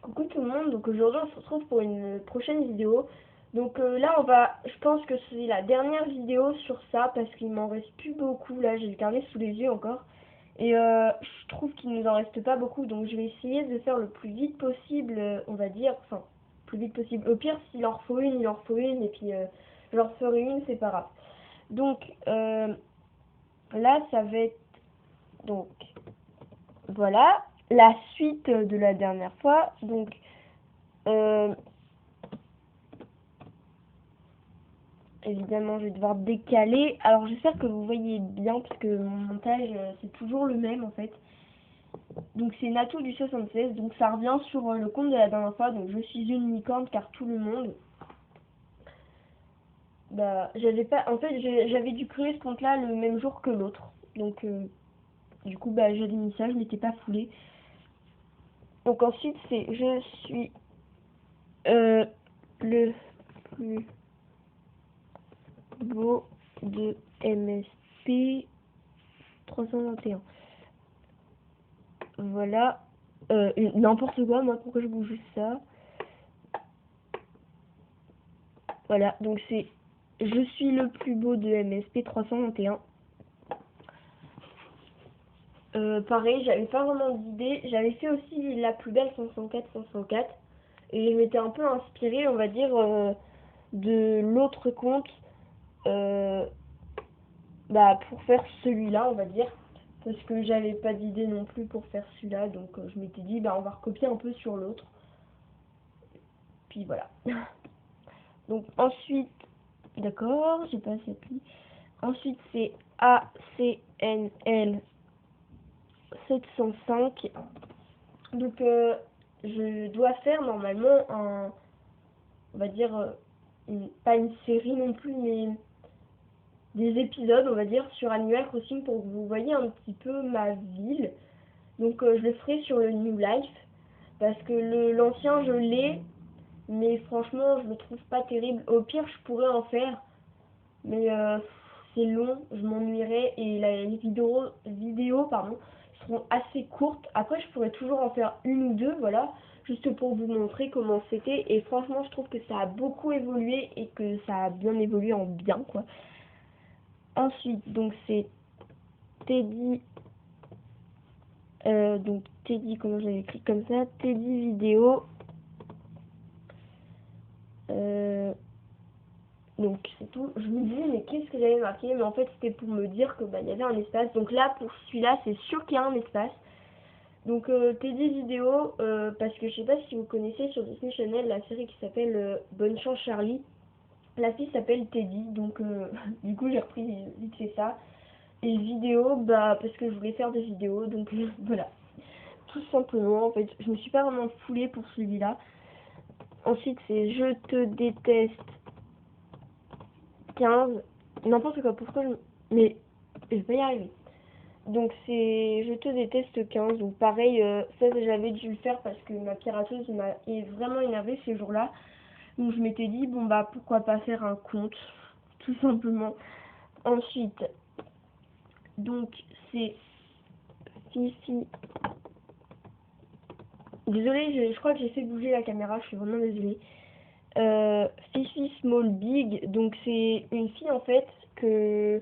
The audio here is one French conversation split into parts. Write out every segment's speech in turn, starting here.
Coucou tout le monde, donc aujourd'hui on se retrouve pour une prochaine vidéo. Donc là je pense que c'est la dernière vidéo sur ça parce qu'il m'en reste plus beaucoup. Là j'ai le carnet sous les yeux encore. Et je trouve qu'il nous en reste pas beaucoup, donc je vais essayer de faire le plus vite possible, on va dire. Enfin, plus vite possible. Au pire, s'il en faut une, il en faut une, et puis je leur ferai une, c'est pas grave. Donc là ça va être... Donc voilà, la suite de la dernière fois. Donc évidemment, je vais devoir décaler. Alors, j'espère que vous voyez bien, parce que mon montage, c'est toujours le même, en fait. Donc, c'est Nato du 76. Donc, ça revient sur le compte de la dernière fois. Donc, je suis une licorne, car tout le monde... Bah, j'avais pas... En fait, j'avais dû créer ce compte-là le même jour que l'autre. Donc, du coup, bah, j'avais mis ça, je m'étais pas foulée. Donc, ensuite, c'est... Je suis... le plus beau de MSP 321. Voilà. N'importe quoi, moi, pourquoi je bouge ça? Voilà, donc c'est je suis le plus beau de MSP 321. Pareil, j'avais pas vraiment d'idée. J'avais fait aussi la plus belle 504. Et je m'étais un peu inspirée, on va dire, de l'autre compte pour faire celui-là, on va dire. Parce que j'avais pas d'idée non plus pour faire celui-là. Donc je m'étais dit, on va recopier un peu sur l'autre. Puis voilà. Donc ensuite, d'accord, j'ai pas cette ligne. Ensuite, c'est ACNL 705. Donc, je dois faire normalement on va dire, pas une série non plus, mais des épisodes, on va dire, sur Animal Crossing pour que vous voyez un petit peu ma ville. Donc, je le ferai sur le New Life, parce que l'ancien, je l'ai, mais franchement, je le trouve pas terrible. Au pire, je pourrais en faire, mais c'est long, je m'ennuierais et les vidéos seront assez courtes. Après, je pourrais toujours en faire une ou deux, voilà, juste pour vous montrer comment c'était. Et franchement, je trouve que ça a beaucoup évolué et que ça a bien évolué en bien, quoi. Ensuite, donc c'est Teddy, donc Teddy, comment j'avais écrit comme ça, Teddy vidéo. Donc c'est tout. Je me disais mais qu'est-ce que j'avais marqué, mais en fait c'était pour me dire que il y avait un espace. Donc là pour celui-là c'est sûr qu'il y a un espace. Donc Teddy vidéo, parce que je sais pas si vous connaissez sur Disney Channel la série qui s'appelle Bonne Chance Charlie. La fille s'appelle Teddy, donc du coup j'ai repris vite fait ça. Et vidéo, parce que je voulais faire des vidéos, donc voilà. Tout simplement, en fait, je me suis pas vraiment foulée pour celui-là. Ensuite c'est Je te déteste 15. N'importe quoi, pourquoi je... Mais je vais pas y arriver. Donc c'est Je te déteste 15. Donc pareil, ça j'avais dû le faire parce que ma pirateuse est vraiment énervée ces jours-là. Donc je m'étais dit, pourquoi pas faire un compte, tout simplement. Ensuite, donc c'est Fifi. Désolée, je crois que j'ai fait bouger la caméra, je suis vraiment désolée. Fifi Small Big, donc c'est une fille en fait que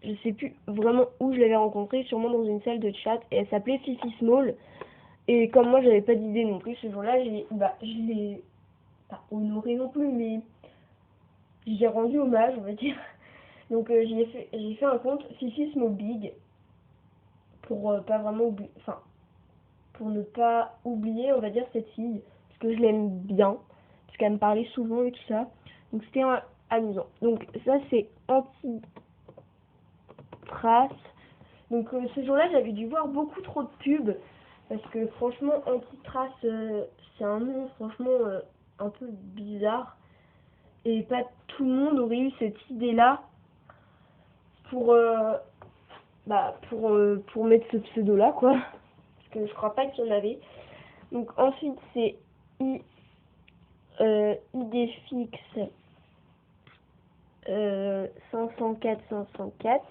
je sais plus vraiment où je l'avais rencontrée, sûrement dans une salle de chat, et elle s'appelait Fifi Small. Et comme moi j'avais pas d'idée non plus ce jour-là, je l'ai pas honorée non plus, mais j'ai rendu hommage, on va dire. Donc j'ai fait un compte Fifi Small Big pour pas vraiment oublier, enfin pour ne pas oublier, on va dire, cette fille, parce que je l'aime bien, parce qu'elle me parlait souvent et tout ça. Donc c'était amusant. Donc ça c'est Antitrace. Donc ce jour-là j'avais dû voir beaucoup trop de pubs, parce que franchement Antitrace c'est un nom franchement un peu bizarre. Et pas tout le monde aurait eu cette idée-là pour, pour mettre ce pseudo-là, quoi. Parce que je crois pas qu'il y en avait. Donc ensuite c'est idfix 504.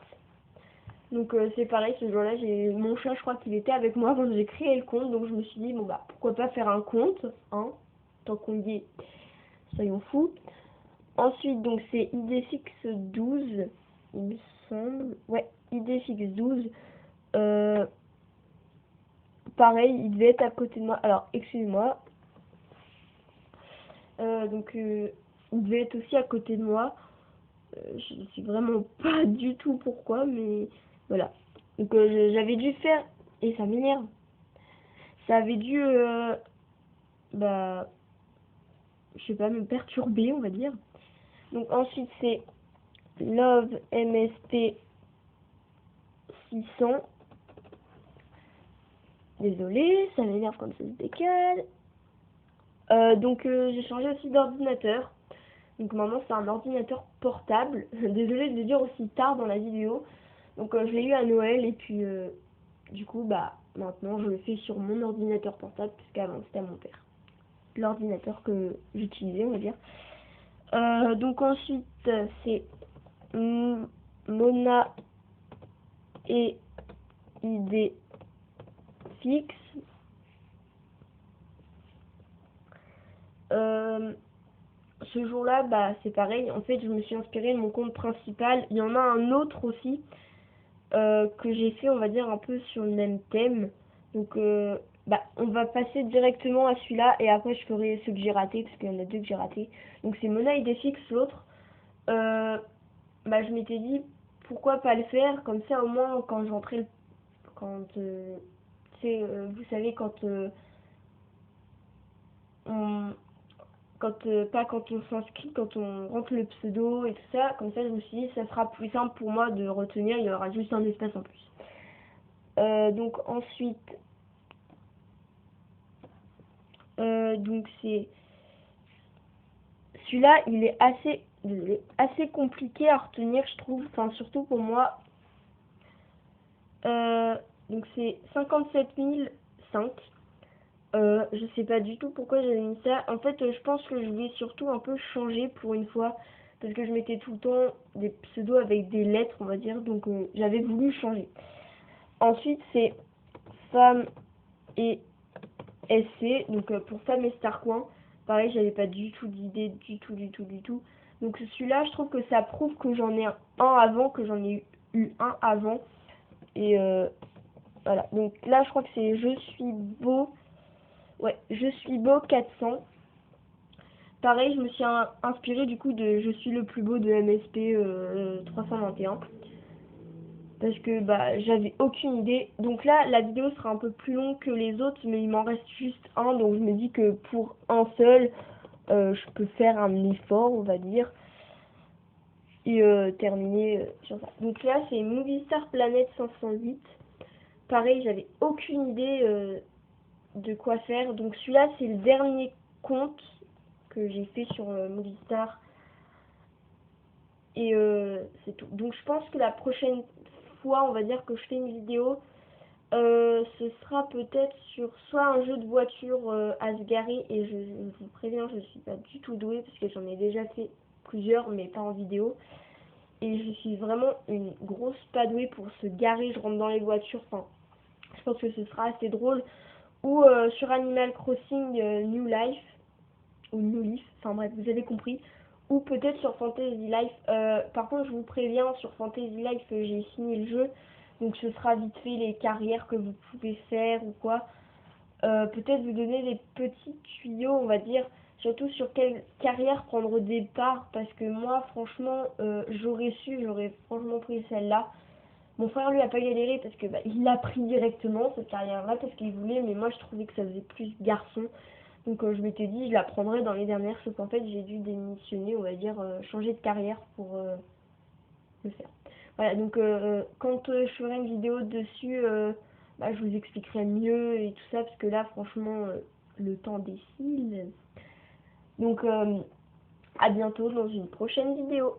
Donc c'est pareil, ce jour-là, mon chat, je crois qu'il était avec moi quand j'ai créé le compte, donc je me suis dit, bon bah pourquoi pas faire un compte, hein, tant qu'on y est, soyons fous. Ensuite, donc c'est idfix12, il me semble, ouais, idfix12, pareil, il devait être à côté de moi, alors excusez-moi, il devait être aussi à côté de moi, je ne sais vraiment pas du tout pourquoi, mais voilà. Donc j'avais dû faire, et ça m'énerve, ça avait dû, bah, je sais pas, me perturber, on va dire. Donc ensuite c'est Love MSP 600. Désolée, ça m'énerve quand ça se décale. J'ai changé aussi d'ordinateur. Donc maintenant c'est un ordinateur portable. Désolée de le dire aussi tard dans la vidéo. Donc je l'ai eu à Noël et puis du coup bah maintenant je le fais sur mon ordinateur portable puisqu'avant c'était à mon père. L'ordinateur que j'utilisais on va dire. Donc ensuite c'est Mona et ID fixe. Ce jour-là, bah, c'est pareil. En fait, je me suis inspirée de mon compte principal. Il y en a un autre aussi que j'ai fait, on va dire, un peu sur le même thème. Donc, bah, on va passer directement à celui-là et après, je ferai ceux que j'ai ratés parce qu'il y en a deux que j'ai ratés. Donc, c'est Mona Idefix, l'autre. Bah, je m'étais dit pourquoi pas le faire comme ça au moins quand j'entrais quand vous savez on pas quand on s'inscrit, quand on rentre le pseudo et tout ça, comme ça je me suis dit ça sera plus simple pour moi de retenir, il y aura juste un espace en plus. Donc ensuite, donc c'est celui-là, il est assez compliqué à retenir, je trouve, enfin surtout pour moi. Donc c'est 57 005. Je sais pas du tout pourquoi j'avais mis ça. En fait, je pense que je vais surtout un peu changer pour une fois. Parce que je mettais tout le temps des pseudos avec des lettres, on va dire. Donc j'avais voulu changer. Ensuite, c'est Femme et SC. Donc pour Femme et Starcoin. Pareil, j'avais pas du tout d'idée, du tout. Donc celui-là, je trouve que ça prouve que j'en ai un avant, que j'en ai eu un avant. Et voilà. Donc là, je crois que c'est Je suis beau. Ouais, Je suis beau 400. Pareil, je me suis inspirée du coup de Je suis le plus beau de MSP 321. Parce que bah j'avais aucune idée. Donc là, la vidéo sera un peu plus longue que les autres, mais il m'en reste juste un. Donc je me dis que pour un seul, je peux faire un effort, on va dire. Et terminer sur ça. Donc là, c'est Movistar Planet 508. Pareil, j'avais aucune idée de quoi faire. Donc celui-là, c'est le dernier compte que j'ai fait sur Movistar. Et c'est tout. Donc je pense que la prochaine fois, on va dire que je fais une vidéo, ce sera peut-être sur soit un jeu de voiture à se garer. Et je vous préviens, je suis pas du tout douée parce que j'en ai déjà fait plusieurs, mais pas en vidéo. Et je suis vraiment une grosse pas douée pour se garer. Je rentre dans les voitures. Enfin, je pense que ce sera assez drôle. Ou sur Animal Crossing New Life. Ou New Leaf, enfin bref, vous avez compris. Ou peut-être sur Fantasy Life. Par contre, je vous préviens, sur Fantasy Life, j'ai fini le jeu. Donc ce sera vite fait les carrières que vous pouvez faire ou quoi. Peut-être vous donner des petits tuyaux, on va dire. Surtout sur quelle carrière prendre au départ. Parce que moi, franchement, j'aurais franchement pris celle-là. Mon frère, lui, a pas galéré parce que bah, il l'a pris directement, cette carrière-là, parce qu'il voulait. Mais moi, je trouvais que ça faisait plus garçon. Donc je m'étais dit, je la prendrais dans les dernières, sauf qu'en fait, j'ai dû démissionner, on va dire, changer de carrière pour le faire. Voilà, donc quand je ferai une vidéo dessus, bah, je vous expliquerai mieux et tout ça, parce que là, franchement, le temps défile. Donc à bientôt dans une prochaine vidéo.